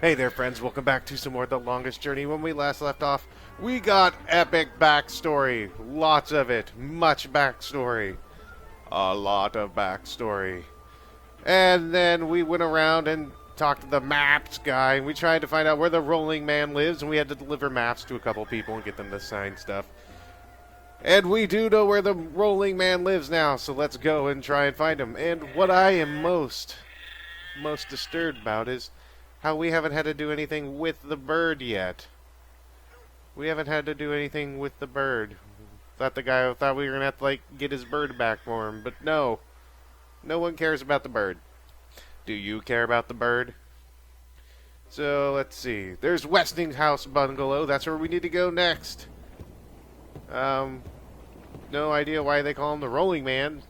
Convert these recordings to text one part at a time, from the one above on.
Hey there, friends. Welcome back to some more of The Longest Journey. When we last left off, we got epic backstory. Lots of it. Much backstory. A lot of backstory. And then we went around and talked to the maps guy, and we tried to find out where the rolling man lives, and we had to deliver maps to a couple people and get them to sign stuff. And we do know where the rolling man lives now, so let's go and try and find him. And what I am most disturbed about is how we haven't had to do anything with the bird yet. We haven't had to do anything with the bird. Thought we were gonna have to get his bird back for him, but no. No one cares about the bird. Do you care about the bird? So let's see. There's Westinghouse Bungalow. That's where we need to go next. No idea why they call him the Rolling Man,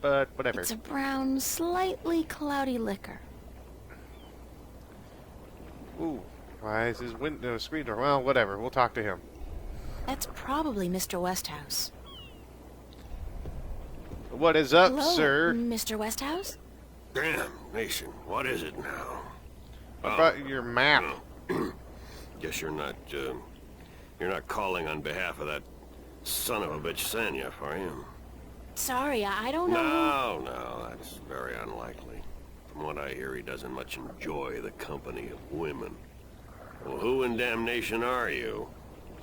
but whatever. It's a brown, slightly cloudy liquor. Ooh, why is his window screen door? Well, whatever. We'll talk to him. That's probably Mr. Westhouse. What is up, Hello, sir? Mr. Westhouse? Damn, Nation, what is it now? What about your map? Guess you're not calling on behalf of that son of a bitch Sanya, are you? Sorry, I don't know. No, that's very unlikely. From what I hear, he doesn't much enjoy the company of women. Well, who in damnation are you?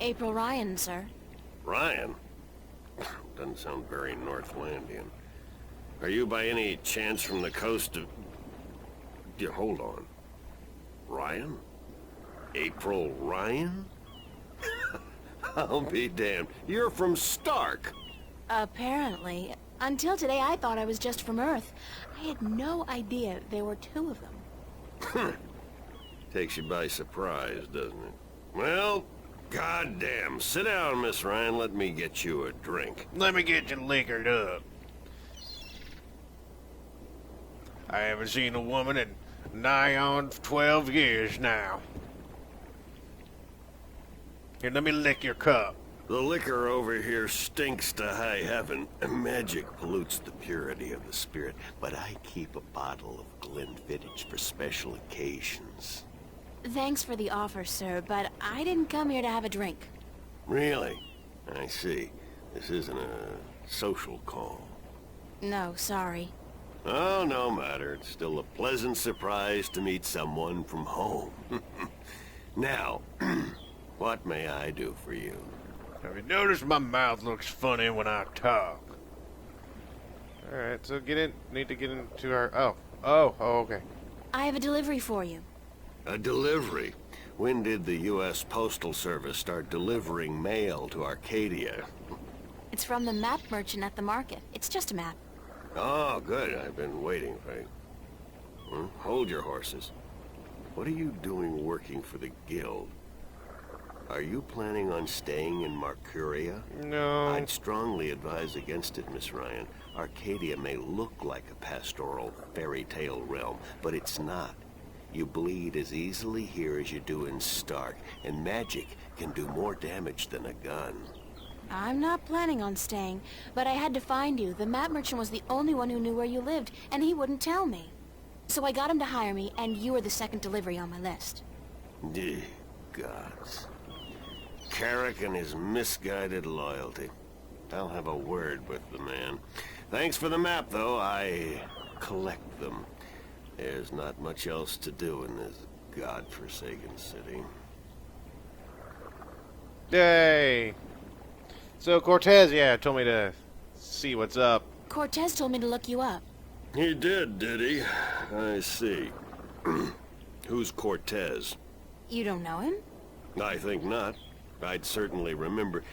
April Ryan, sir. Ryan? Doesn't sound very Northlandian. Are you by any chance from the coast of... Yeah, hold on. Ryan? April Ryan? I'll be damned. You're from Stark. Apparently. Until today, I thought I was just from Earth. I had no idea there were two of them. Takes you by surprise, doesn't it? Well, goddamn. Sit down, Miss Ryan. Let me get you a drink. Let me get you liquored up. I haven't seen a woman in nigh on 12 years now. Here, let me lick your cup. The liquor over here stinks to high heaven. Magic pollutes the purity of the spirit, but I keep a bottle of Glenfiddich for special occasions. Thanks for the offer, sir, but I didn't come here to have a drink. Really? I see. This isn't a social call. No, sorry. Oh, no matter. It's still a pleasant surprise to meet someone from home. Now, what may I do for you? Have you noticed my mouth looks funny when I talk? Alright, so need to get into our... Oh, okay. I have a delivery for you. A delivery? When did the U.S. Postal Service start delivering mail to Arcadia? It's from the map merchant at the market. It's just a map. Oh, good. I've been waiting for you. Hold your horses. What are you doing working for the Guild? Are you planning on staying in Marcuria? No. I'd strongly advise against it, Miss Ryan. Arcadia may look like a pastoral fairy tale realm, but it's not. You bleed as easily here as you do in Stark, and magic can do more damage than a gun. I'm not planning on staying, but I had to find you. The map merchant was the only one who knew where you lived, and he wouldn't tell me. So I got him to hire me, and you were the second delivery on my list. Gods. Carrick and his misguided loyalty. I'll have a word with the man. Thanks for the map, though. I collect them. There's not much else to do in this godforsaken city. Yay! So Cortez, told me to see what's up. Cortez told me to look you up. He did he? I see. Who's Cortez? You don't know him? I think not. I'd certainly remember.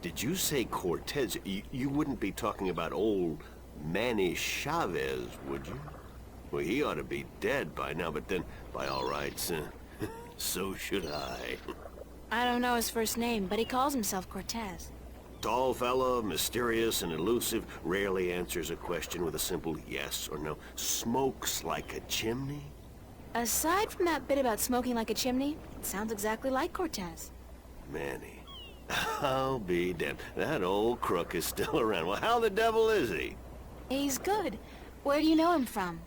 Did you say Cortez? You wouldn't be talking about old Manny Chavez, would you? Well, he ought to be dead by now, but then, by all rights, so should I. I don't know his first name, but he calls himself Cortez. Tall fellow, mysterious and elusive, rarely answers a question with a simple yes or no. Smokes like a chimney? Aside from that bit about smoking like a chimney, it sounds exactly like Cortez. Manny. I'll be damned. That old crook is still around. Well, how the devil is he? He's good. Where do you know him from?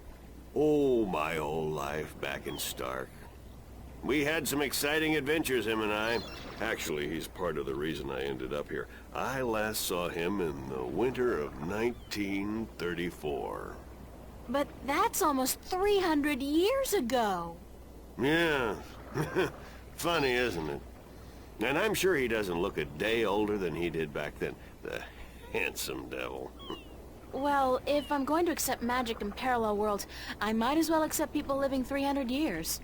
Oh, my whole life back in Stark. We had some exciting adventures, him and I. Actually, he's part of the reason I ended up here. I last saw him in the winter of 1934. But that's almost 300 years ago. Yeah. Funny, isn't it? And I'm sure he doesn't look a day older than he did back then. The handsome devil. Well, if I'm going to accept magic in parallel worlds, I might as well accept people living 300 years.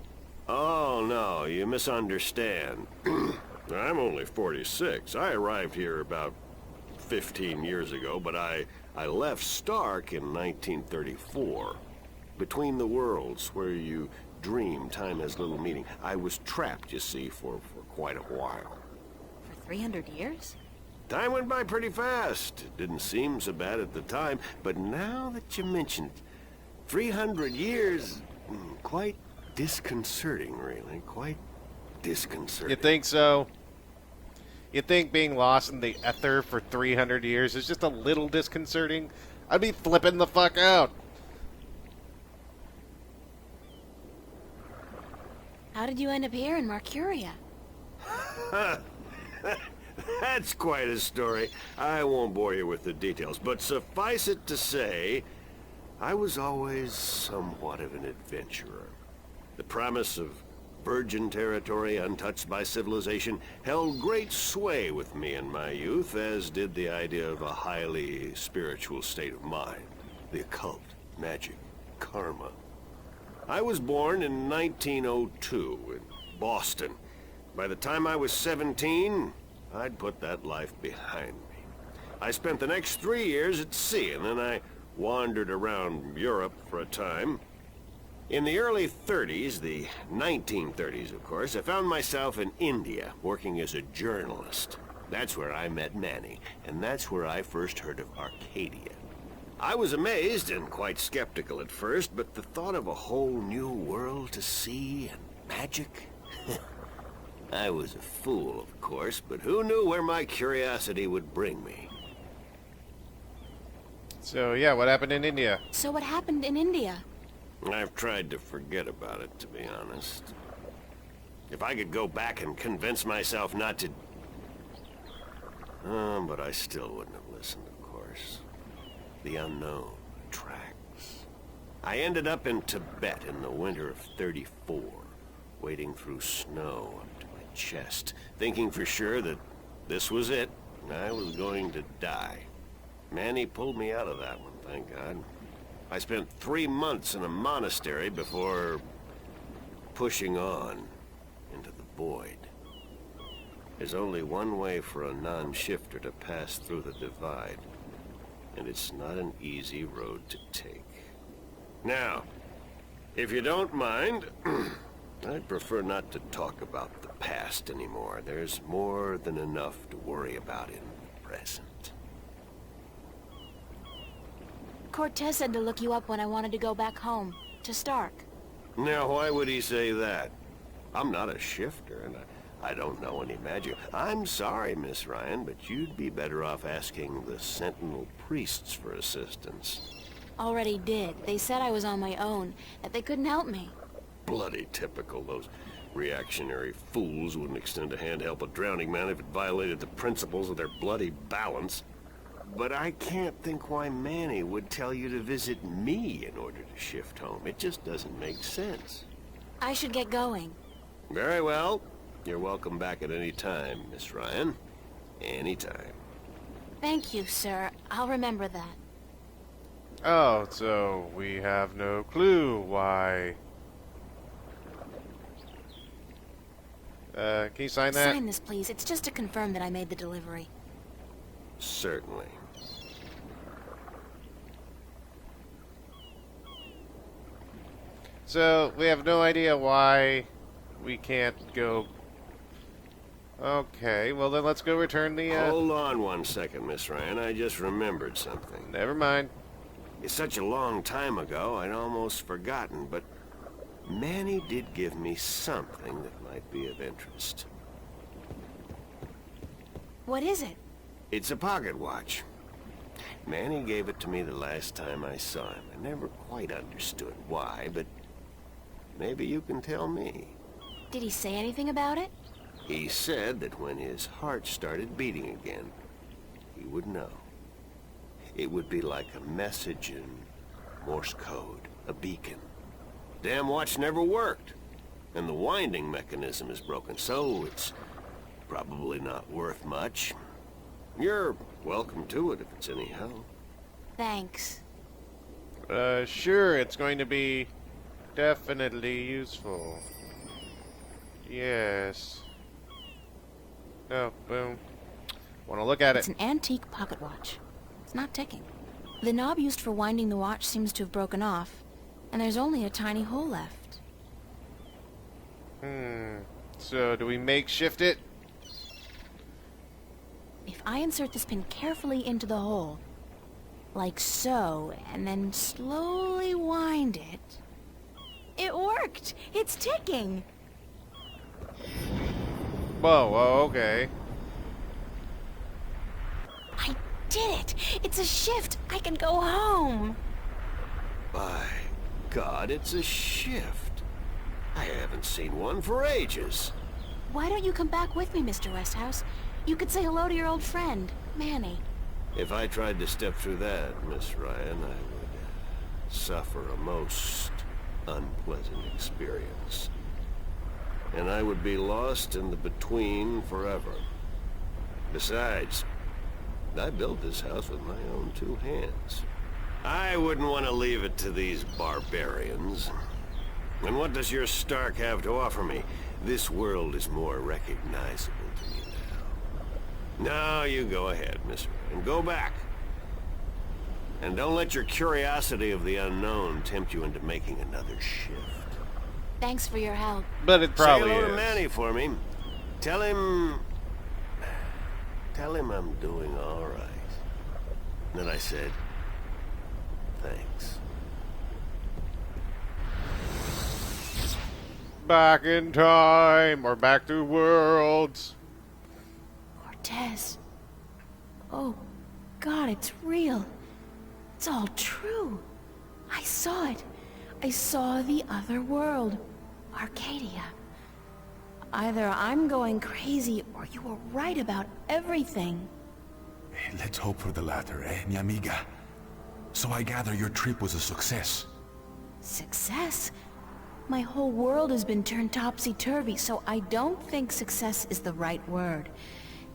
Oh, no, you misunderstand. I'm only 46. I arrived here about 15 years ago, but I left Stark in 1934. Between the worlds, where you dream time has little meaning. I was trapped, you see, for quite a while. For 300 years? Time went by pretty fast. It didn't seem so bad at the time, but now that you mention it, 300 years, quite disconcerting, really. Quite disconcerting. You think so? You think being lost in the ether for 300 years is just a little disconcerting? I'd be flipping the fuck out. How did you end up here in Mercuria? That's quite a story. I won't bore you with the details, but suffice it to say, I was always somewhat of an adventurer. The promise of virgin territory untouched by civilization held great sway with me in my youth, as did the idea of a highly spiritual state of mind. The occult, magic, karma. I was born in 1902 in Boston. By the time I was 17, I'd put that life behind me. I spent the next 3 years at sea, and then I wandered around Europe for a time. In the early 30s, the 1930s, of course, I found myself in India, working as a journalist. That's where I met Manny, and that's where I first heard of Arcadia. I was amazed and quite skeptical at first, but the thought of a whole new world to see and magic... I was a fool, of course, but who knew where my curiosity would bring me? So, yeah, what happened in India? So what happened in India? I've tried to forget about it, to be honest. If I could go back and convince myself not to... but I still wouldn't have listened, of course. The unknown attracts. I ended up in Tibet in the winter of 34, wading through snow up to my chest, thinking for sure that this was it. I was going to die. Manny pulled me out of that one, thank God. I spent 3 months in a monastery before pushing on into the void. There's only one way for a non-shifter to pass through the divide, and it's not an easy road to take. Now, if you don't mind, I'd prefer not to talk about the past anymore. There's more than enough to worry about in the present. Cortez said to look you up when I wanted to go back home, to Stark. Now, why would he say that? I'm not a shifter, and I don't know any magic. I'm sorry, Miss Ryan, but you'd be better off asking the Sentinel priests for assistance. Already did. They said I was on my own, that they couldn't help me. Bloody typical. Those reactionary fools wouldn't extend a hand to help a drowning man if it violated the principles of their bloody balance. But I can't think why Manny would tell you to visit me in order to shift home. It just doesn't make sense. I should get going. Very well. You're welcome back at any time, Miss Ryan. Any time. Thank you, sir. I'll remember that. Oh, so we have no clue why... can you sign that? Sign this, please. It's just to confirm that I made the delivery. Certainly. So, we have no idea why we can't go... Okay, well then let's go return the, Hold on one second, Miss Ryan. I just remembered something. Never mind. It's such a long time ago, I'd almost forgotten, but Manny did give me something that might be of interest. What is it? It's a pocket watch. Manny gave it to me the last time I saw him. I never quite understood why, but maybe you can tell me. Did he say anything about it? He said that when his heart started beating again, he would know. It would be like a message in Morse code, a beacon. Damn watch never worked, and the winding mechanism is broken, so it's probably not worth much. You're welcome to it if it's any help. Thanks. Sure, it's going to be definitely useful. Yes. Oh, boom. Want to look at It's it. an antique pocket watch. It's not ticking. The knob used for winding the watch seems to have broken off, and there's only a tiny hole left. So, do we makeshift it? If I insert this pin carefully into the hole, like so, and then slowly wind it... It worked! It's ticking! Whoa, okay. I did it! It's a shift! I can go home! By God, it's a shift. I haven't seen one for ages. Why don't you come back with me, Mr. Westhouse? You could say hello to your old friend, Manny. If I tried to step through that, Miss Ryan, I would suffer a most unpleasant experience. And I would be lost in the between forever. Besides, I built this house with my own two hands. I wouldn't want to leave it to these barbarians. And what does your Stark have to offer me? This world is more recognizable to me now. Now you go ahead, Miss Ryan. Go back. And don't let your curiosity of the unknown tempt you into making another shift. Thanks for your help. But it probably Say hello is. to Manny for me. Tell him I'm doing all right. Then I said, thanks. Back in time, or back through worlds. Cortez. Oh, God, it's real. It's all true. I saw it. I saw the other world. Arcadia. Either I'm going crazy, or you were right about everything. Let's hope for the latter, mi amiga? So I gather your trip was a success. Success? My whole world has been turned topsy-turvy, so I don't think success is the right word.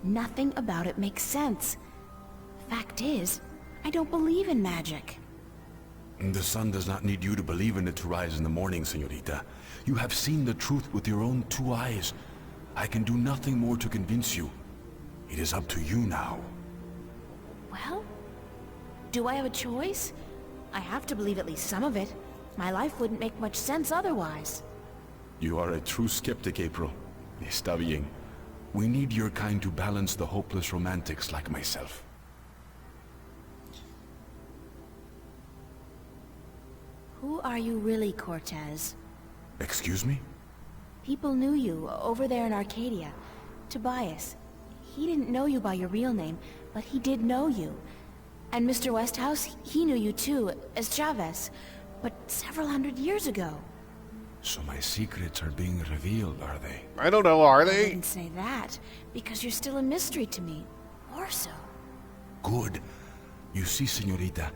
Nothing about it makes sense. Fact is, I don't believe in magic. The sun does not need you to believe in it to rise in the morning, señorita. You have seen the truth with your own two eyes. I can do nothing more to convince you. It is up to you now. Well, do I have a choice? I have to believe at least some of it. My life wouldn't make much sense otherwise. You are a true skeptic, April. Está bien. We need your kind to balance the hopeless romantics like myself. Who are you really, Cortez? Excuse me? People knew you over there in Arcadia. Tobias. He didn't know you by your real name, but he did know you. And Mr. Westhouse, he knew you too, as Chavez, but several hundred years ago. So my secrets are being revealed, are they? I don't know, are I they? didn't say that, because you're still a mystery to me. More so. Good. You see, señorita,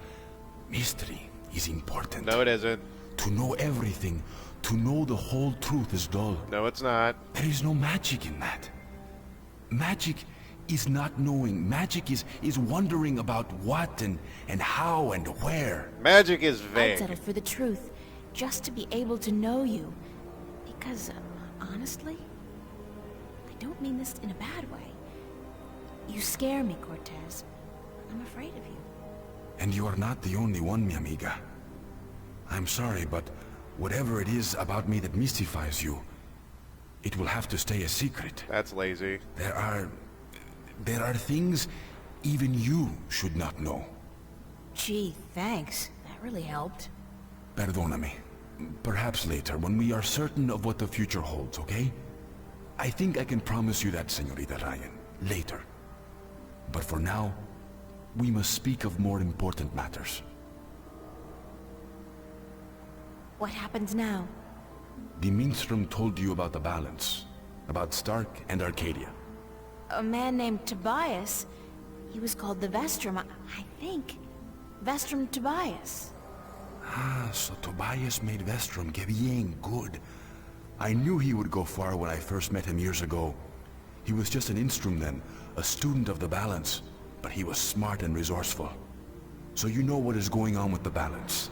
mystery is important. No, it isn't. To know everything, to know the whole truth is dull. No, it's not. There is no magic in that. Magic is not knowing. Magic is wondering about what and how and where. Magic is I'd vague. settle for the truth, just to be able to know you. Because, honestly, I don't mean this in a bad way. You scare me, Cortez. I'm afraid of you. And you are not the only one, mi amiga. I'm sorry, but whatever it is about me that mystifies you, it will have to stay a secret. That's lazy. There are things even you should not know. Gee, thanks. That really helped. Perdóname. Perhaps later, when we are certain of what the future holds, okay? I think I can promise you that, Señorita Ryan. Later. But for now, we must speak of more important matters. What happens now? The Minstrom told you about the balance, about Stark and Arcadia. A man named Tobias. He was called the Vestrum, I think. Vestrum Tobias. Ah, so Tobias made Vestrom que bien good. I knew he would go far when I first met him years ago. He was just an Instrum then, a student of the balance, but he was smart and resourceful. So you know what is going on with the balance.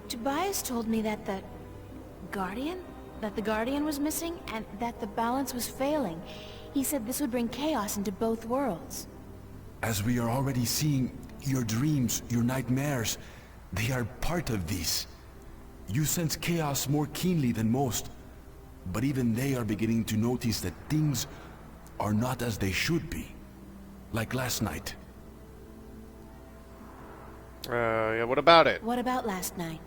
Tobias told me that the Guardian? That the Guardian was missing, and that the balance was failing. He said this would bring chaos into both worlds. As we are already seeing, your dreams, your nightmares, they are part of these. You sense chaos more keenly than most, but even they are beginning to notice that things are not as they should be. Like last night. Yeah, what about it? What about last night?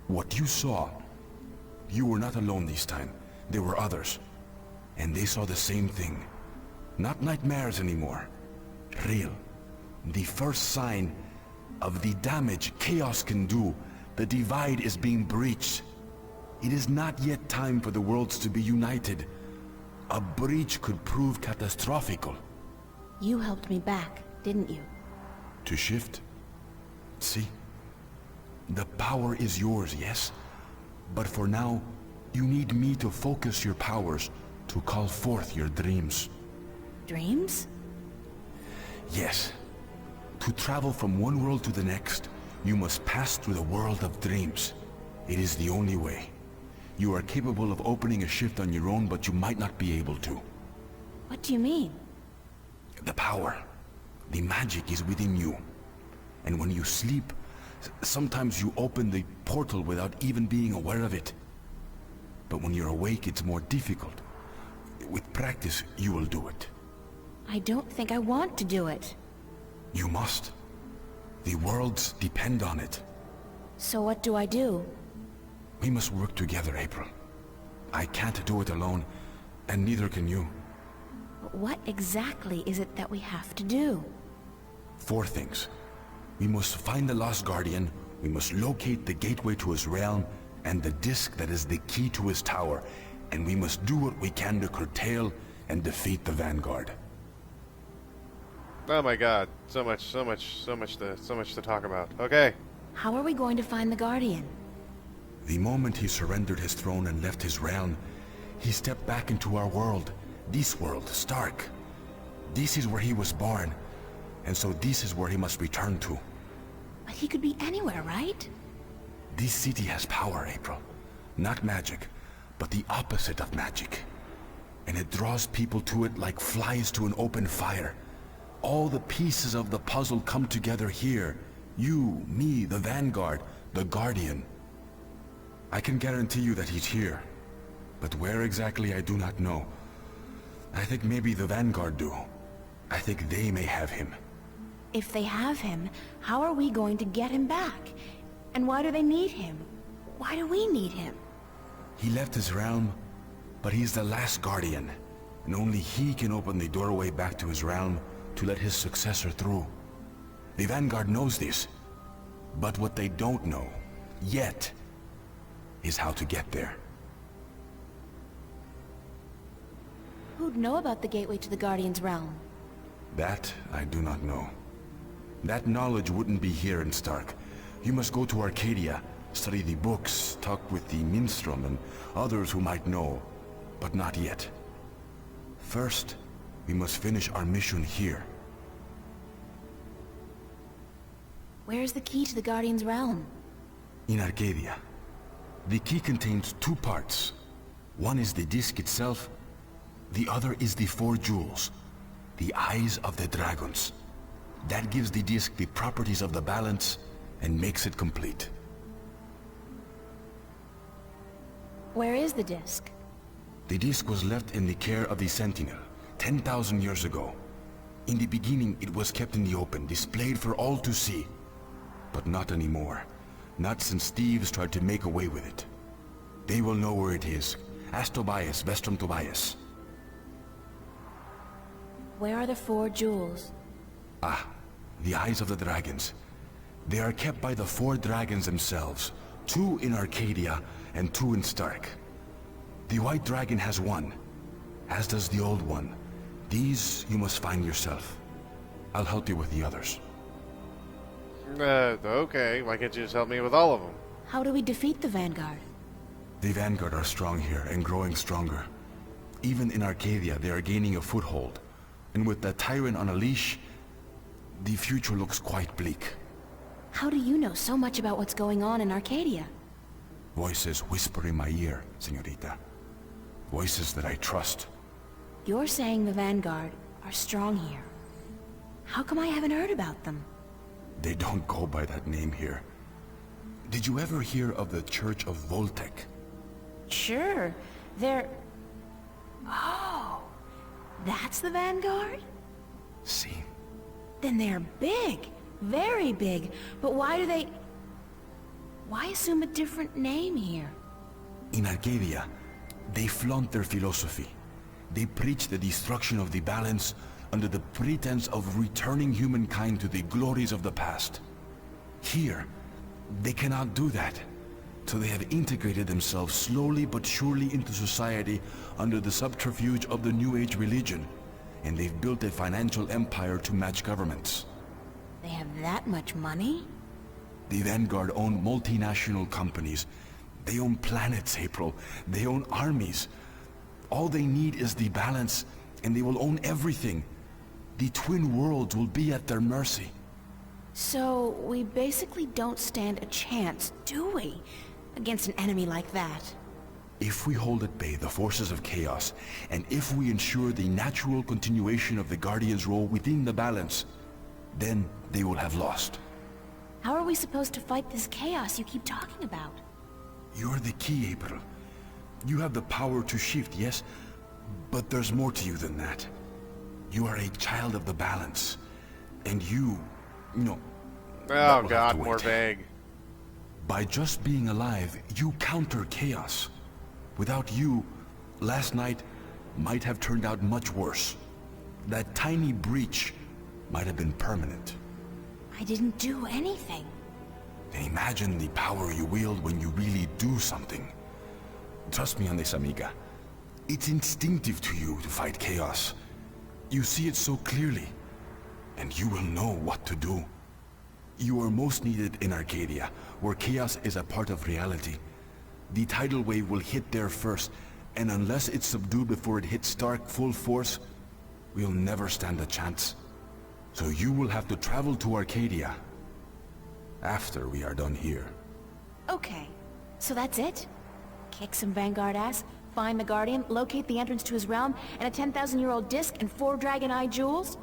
What you saw, you were not alone this time. There were others. And they saw the same thing. Not nightmares anymore. Real. The first sign of the damage chaos can do. The divide is being breached. It is not yet time for the worlds to be united. A breach could prove catastrophical. You helped me back, didn't you? To shift? See? The power is yours, yes? But for now, you need me to focus your powers to call forth your dreams. Dreams? Yes. To travel from one world to the next, you must pass through the world of dreams. It is the only way. You are capable of opening a shift on your own, but you might not be able to. What do you mean? The power, the magic is within you. And when you sleep, sometimes you open the portal without even being aware of it. But when you're awake, it's more difficult. With practice, you will do it. I don't think I want to do it. You must. The worlds depend on it. So what do I do? We must work together, April. I can't do it alone, and neither can you. But what exactly is it that we have to do? 4 things. We must find the Lost Guardian, we must locate the gateway to his realm, and the disc that is the key to his tower, and we must do what we can to curtail and defeat the Vanguard. Oh my god, so much to talk about. Okay. How are we going to find the Guardian? The moment he surrendered his throne and left his realm, he stepped back into our world. This world, Stark. This is where he was born, and so this is where he must return to. But he could be anywhere, right? This city has power, April. Not magic, but the opposite of magic. And it draws people to it like flies to an open fire. All the pieces of the puzzle come together here. You, me, the Vanguard, the Guardian. I can guarantee you that he's here. But where exactly I do not know. I think maybe the Vanguard do. I think they may have him. If they have him, how are we going to get him back? And why do they need him? Why do we need him? He left his realm, but he's the last Guardian. And only he can open the doorway back to his realm to let his successor through. The Vanguard knows this. But what they don't know, yet, is how to get there. Who'd know about the gateway to the Guardian's realm? That I do not know. That knowledge wouldn't be here in Stark. You must go to Arcadia, study the books, talk with the Minstrom and others who might know, but not yet. First, we must finish our mission here. Where's the key to the Guardian's realm? In Arcadia. The key contains 2 parts. One is the disc itself, the other is the 4 jewels, the eyes of the dragons. That gives the disc the properties of the balance and makes it complete. Where is the disc? The disc was left in the care of the Sentinel 10,000 years ago. In the beginning, it was kept in the open, displayed for all to see. But not anymore. Not since thieves tried to make away with it. They will know where it is. Ask Tobias, Vestrum Tobias. Where are the 4 jewels? Ah, the eyes of the dragons. They are kept by the 4 dragons themselves. 2 in Arcadia and 2 in Stark. The White Dragon has one, as does the Old One. These you must find yourself. I'll help you with the others. Okay. Why can't you just help me with all of them? How do we defeat the Vanguard? The Vanguard are strong here and growing stronger. Even in Arcadia, they are gaining a foothold. And with the Tyrant on a leash, the future looks quite bleak. How do you know so much about what's going on in Arcadia? Voices whisper in my ear, señorita. Voices that I trust. You're saying the Vanguard are strong here. How come I haven't heard about them? They don't go by that name here. Did you ever hear of the Church of Voltec? Sure, they're... Oh, that's the Vanguard? See? Then they're big, very big. But why do they... Why assume a different name here? In Arcadia, they flaunt their philosophy. They preach the destruction of the balance under the pretense of returning humankind to the glories of the past. Here, they cannot do that. So they have integrated themselves slowly but surely into society under the subterfuge of the New Age religion. And they've built a financial empire to match governments. They have that much money? The Vanguard own multinational companies. They own planets, April. They own armies. All they need is the balance, and they will own everything. The twin worlds will be at their mercy. So, we basically don't stand a chance, do we? Against an enemy like that. If we hold at bay the forces of chaos, and if we ensure the natural continuation of the Guardian's role within the balance, then they will have lost. How are we supposed to fight this chaos you keep talking about? You're the key, April. You have the power to shift, yes? But there's more to you than that. You are a child of the balance. And you know... Oh god, more vague. By just being alive, you counter chaos. Without you, last night might have turned out much worse. That tiny breach might have been permanent. I didn't do anything. Then imagine the power you wield when you really do something. Trust me on this, amiga. It's instinctive to you to fight chaos. You see it so clearly, and you will know what to do. You are most needed in Arcadia, where chaos is a part of reality. The tidal wave will hit there first, and unless it's subdued before it hits Stark full force, we'll never stand a chance. So you will have to travel to Arcadia after we are done here. Okay, so that's it? Kick some Vanguard ass, find the Guardian, locate the entrance to his realm, and a 10,000-year-old disc and 4 Dragon Eye jewels?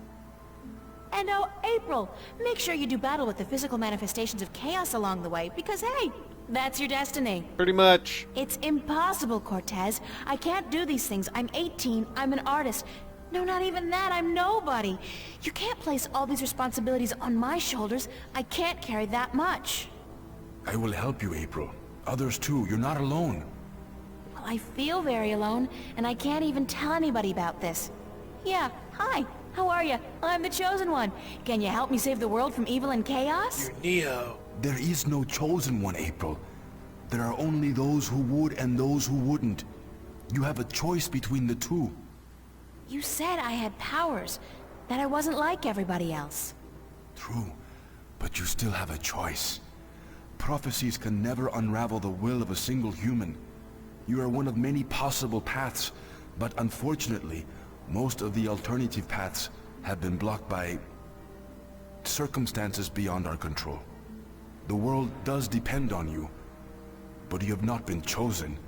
And oh, April, make sure you do battle with the physical manifestations of chaos along the way, because hey, that's your destiny. Pretty much. It's impossible, Cortez. I can't do these things. I'm 18, I'm an artist. No, not even that, I'm nobody. You can't place all these responsibilities on my shoulders. I can't carry that much. I will help you, April. Others too, you're not alone. Well, I feel very alone, and I can't even tell anybody about this. Yeah, hi. How are you? I'm the Chosen One. Can you help me save the world from evil and chaos? You're Neo. There is no chosen one, April. There are only those who would and those who wouldn't. You have a choice between the two. You said I had powers, that I wasn't like everybody else. True, but you still have a choice. Prophecies can never unravel the will of a single human. You are one of many possible paths, but unfortunately, most of the alternative paths have been blocked by circumstances beyond our control. The world does depend on you, but you have not been chosen.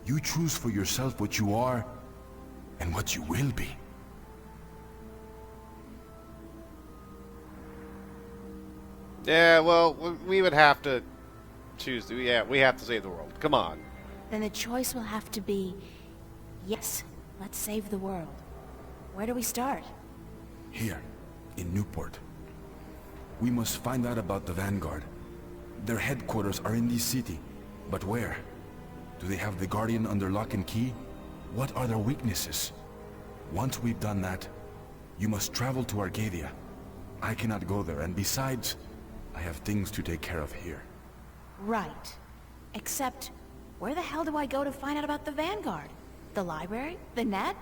You choose for yourself what you are and what you will be. Yeah, well, we would have to choose. Yeah, we have to save the world. Come on. Then the choice will have to be, yes, let's save the world. Where do we start? Here, in Newport. We must find out about the Vanguard. Their headquarters are in this city, but where? Do they have the Guardian under lock and key? What are their weaknesses? Once we've done that, you must travel to Arcadia. I cannot go there, and besides, I have things to take care of here. Right. Except, Where the hell do I go to find out about the Vanguard? The library? The net?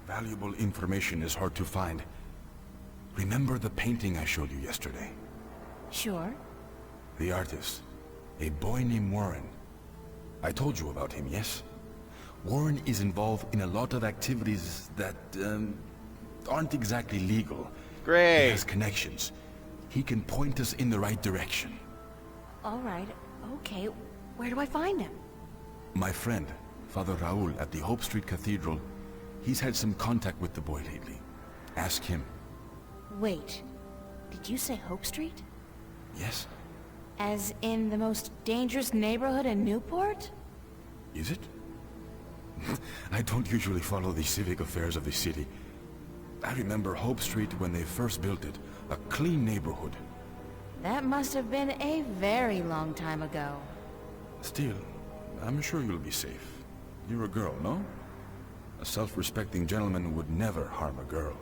Valuable information is hard to find. Remember the painting I showed you yesterday? Sure. The artist, a boy named Warren. I told you about him, yes? Warren is involved in a lot of activities that, aren't exactly legal. Great. He has connections. He can point us in the right direction. All right. Okay. Where do I find him? My friend, Father Raul at the Hope Street Cathedral, he's had some contact with the boy lately. Ask him. Wait. Did you say Hope Street? Yes? As in the most dangerous neighborhood in Newport? Is it? I don't usually follow the civic affairs of the city. I remember Hope Street when they first built it. A clean neighborhood. That must have been a very long time ago. Still, I'm sure you'll be safe. You're a girl, no? A self-respecting gentleman would never harm a girl.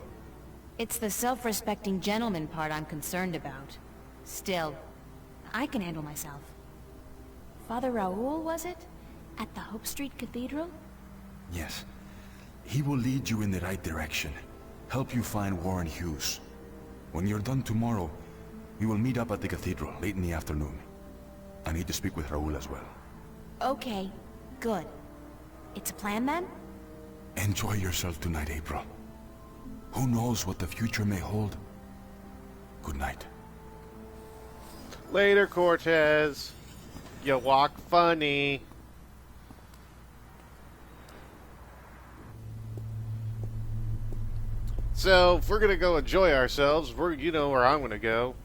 It's the self-respecting gentleman part I'm concerned about. Still, I can handle myself. Father Raul, was it? At the Hope Street Cathedral? Yes. He will lead you in the right direction. Help you find Warren Hughes. When you're done tomorrow, we will meet up at the cathedral late in the afternoon. I need to speak with Raul as well. Okay, good. It's a plan then? Enjoy yourself tonight, April. Who knows what the future may hold? Good night. Later, Cortez. You walk funny. So, if we're gonna go enjoy ourselves, you know where I'm gonna go.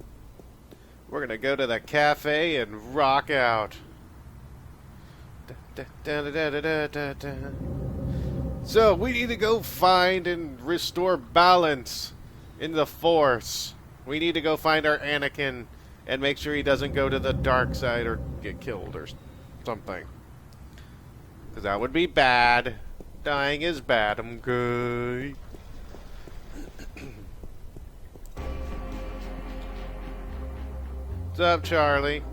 We're gonna go to the cafe and rock out. So, we need to go find and restore balance in the Force. We need to go find our Anakin and make sure he doesn't go to the dark side or get killed or something. Because that would be bad. Dying is bad, I'm good. What's up, Charlie?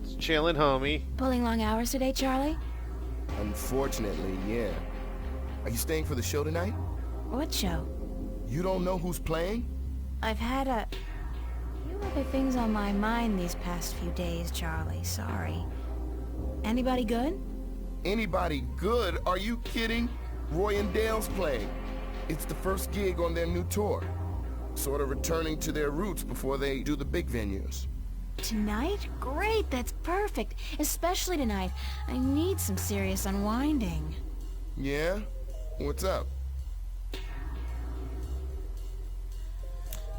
Just chilling, homie. Pulling long hours today, Charlie? Unfortunately, yeah. Are you staying for the show tonight? What show? You don't know who's playing? I've had a few other things on my mind these past few days, Charlie. Sorry. Anybody good? Anybody good? Are you kidding? Roy and Dale's playing. It's the first gig on their new tour. Sort of returning to their roots before they do the big venues. Tonight? Great, that's perfect. Especially tonight. I need some serious unwinding. Yeah? What's up?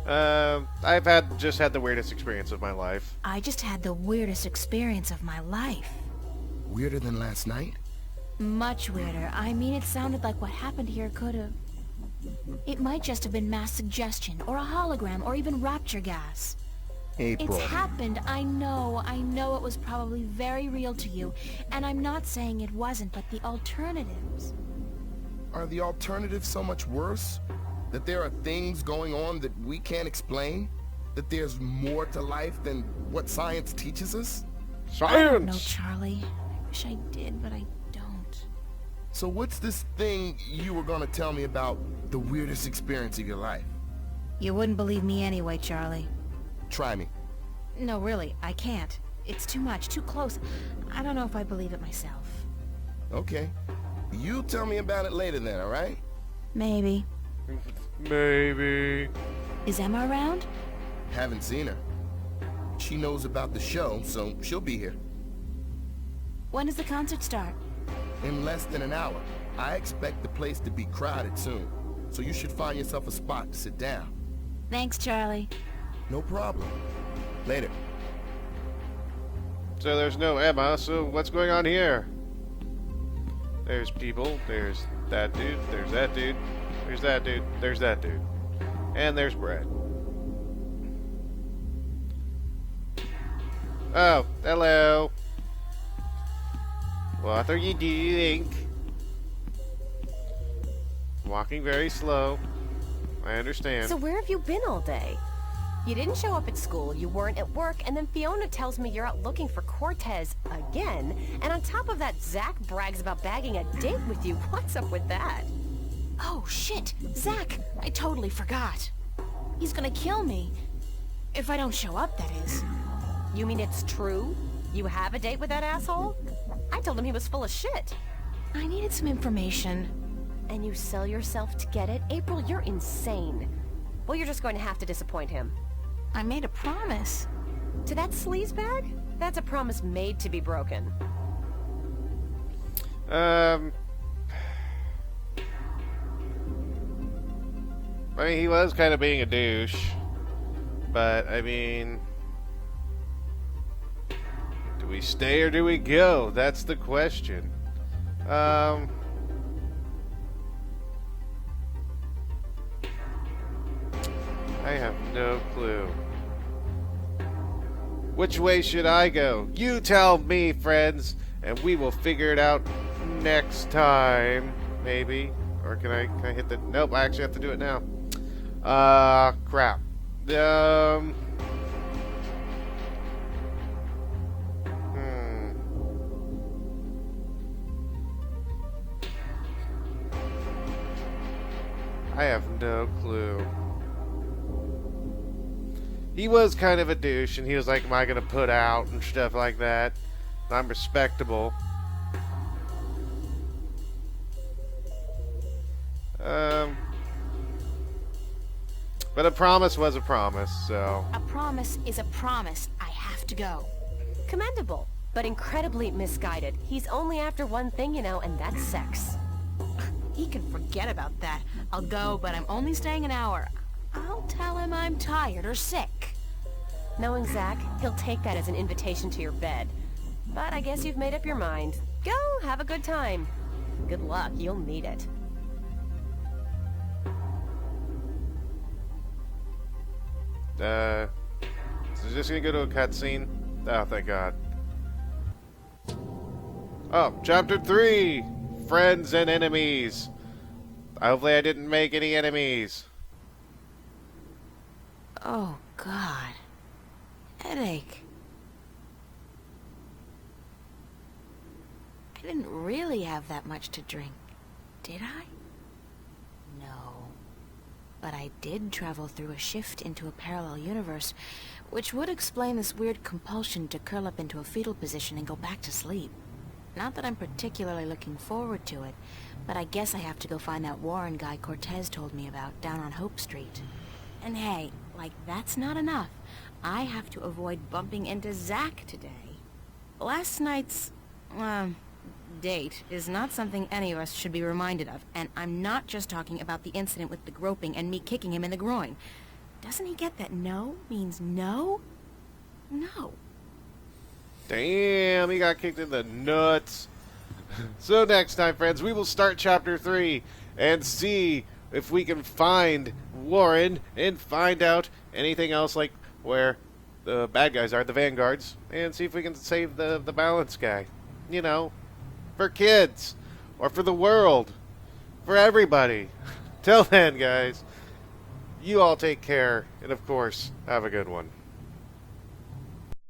I've just had the weirdest experience of my life. I just had the weirdest experience of my life. Weirder than last night? Much weirder. I mean, it sounded like what happened here could have... It might just have been mass suggestion, or a hologram, or even rapture gas. April. It's happened, I know it was probably very real to you, and I'm not saying it wasn't, but the alternatives... Are the alternatives so much worse? That there are things going on that we can't explain? That there's more to life than what science teaches us? I don't know, Science! Charlie. I wish I did, but I don't. So what's this thing you were gonna tell me about the weirdest experience of your life? You wouldn't believe me anyway, Charlie. Try me. No, really, I can't. It's too much, too close. I don't know if I believe it myself. Okay. You tell me about it later then, alright? Maybe. Maybe. Is Emma around? Haven't seen her. She knows about the show, so she'll be here. When does the concert start? In less than an hour. I expect the place to be crowded soon, so you should find yourself a spot to sit down. Thanks, Charlie. No problem. Later. So there's no Emma, so what's going on here? There's people, there's that dude, there's that dude, there's that dude, there's that dude. And there's Brett. Oh, hello. What are you doing? Walking very slow. I understand. So where have you been all day? You didn't show up at school, you weren't at work, and then Fiona tells me you're out looking for Cortez again. And on top of that, Zach brags about bagging a date with you. What's up with that? Oh, shit! Zach! I totally forgot. He's gonna kill me. If I don't show up, that is. You mean it's true? You have a date with that asshole? I told him he was full of shit. I needed some information. And you sell yourself to get it? April, you're insane. Well, you're just going to have to disappoint him. I made a promise. To that sleazebag? That's a promise made to be broken. I mean, he was kind of being a douche. But, I mean... do we stay or do we go? That's the question. I have no clue. Which way should I go? You tell me, friends, and we will figure it out next time, maybe. Or can I hit the... Nope, I actually have to do it now. Crap. I have no clue. He was kind of a douche, and he was like, am I going to put out and stuff like that? I'm respectable. But a promise was a promise, so... A promise is a promise. I have to go. Commendable, but incredibly misguided. He's only after one thing, you know, and that's sex. He can forget about that. I'll go, but I'm only staying an hour. I'll tell him I'm tired or sick. Knowing Zach, he'll take that as an invitation to your bed. But I guess you've made up your mind. Go, have a good time. Good luck, you'll need it. So just gonna go to a cutscene? Oh, thank God. Oh, Chapter 3! Friends and Enemies. Hopefully I didn't make any enemies. Oh, God. Headache. I didn't really have that much to drink, did I? No. But I did travel through a shift into a parallel universe, which would explain this weird compulsion to curl up into a fetal position and go back to sleep. Not that I'm particularly looking forward to it, but I guess I have to go find that Warren guy Cortez told me about down on Hope Street. And hey, like that's not enough. I have to avoid bumping into Zach today. Last night's, date is not something any of us should be reminded of, and I'm not just talking about the incident with the groping and me kicking him in the groin. Doesn't he get that no means no? No. Damn, he got kicked in the nuts. So next time, friends, we will start Chapter 3 and see if we can find Warren and find out anything else, like where the bad guys are, the vanguards, and see if we can save the balance guy. You know, for kids, or for the world, for everybody. Till then, guys, you all take care, and of course, have a good one.